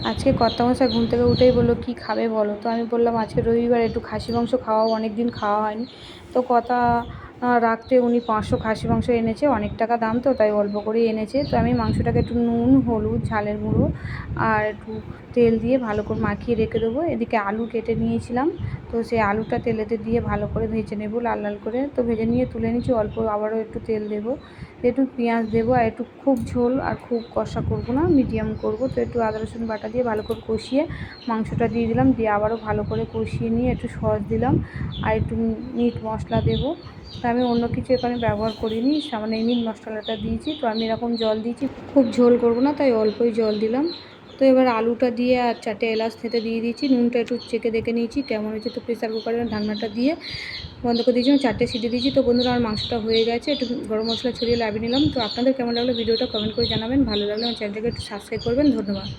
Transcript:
আজকে কর্তামশাই ঘুম থেকে উঠেই বললো কী খাবে বলো। তো আমি বললাম আজকে রবিবার একটু খাসি মাংস খাওয়াও, অনেক দিন খাওয়া হয়নি। তো কথা রাখতে উনি 500 খাসি মাংস এনেছে, অনেক টাকা দাম তো তাই অল্প করেই এনেছে। তো আমি মাংসটাকে একটু নুন, হলুদ, ঝালের গুঁড়ো আর একটু তেল দিয়ে ভালো করে মাখিয়ে রেখে দেবো। এদিকে আলু কেটে নিয়েছিলাম, তো সেই আলুটা তেলেতে দিয়ে ভালো করে ভেজে নেব লাল লাল করে। তো ভেজে নিয়ে তুলে নিচ্ছি, অল্প আবারও একটু তেল দেবো, একটু পেঁয়াজ দেবো আর একটু খুব ঝোল আর খুব কষা করব না, মিডিয়াম করব। তো একটু আদা রসুন বাটা দিয়ে ভালো করে কষিয়ে মাংসটা দিয়ে দিলাম, দিয়ে আবারও ভালো করে কষিয়ে নিয়ে একটু সস দিলাম আর একটু মিট মশলা দেবো। তো আমি অন্য কিছু এখানে ব্যবহার করিনি, সামান্য এই মিট মশলাটা দিয়েছি। তো আমি এরকম জল দিয়েছি, খুব ঝোল করব না তাই অল্পই জল দিলাম। তো এবার আলুটা দিয়ে আর 4টে এলাচ থেতে দিয়ে দিয়েছি, নুনটা একটু চেখে দেখে নিয়েছি কেমন হয়েছে। তো প্রেসার কুকারের ঢাকনাটা দিয়ে বন্ধ করে দিয়েছি, 4টে সিটি দিয়েছি। তো বন্ধুরা আমার মাংসটা হয়ে গেছে, একটু গরম মশলা ছড়িয়ে নামিয়ে নিলাম। তো আপনাদের কেমন লাগলো ভিডিওটা কমেন্ট করে জানাবেন, ভালো লাগলে আমার চ্যানেলটাকে একটু সাবস্ক্রাইব করবেন। ধন্যবাদ।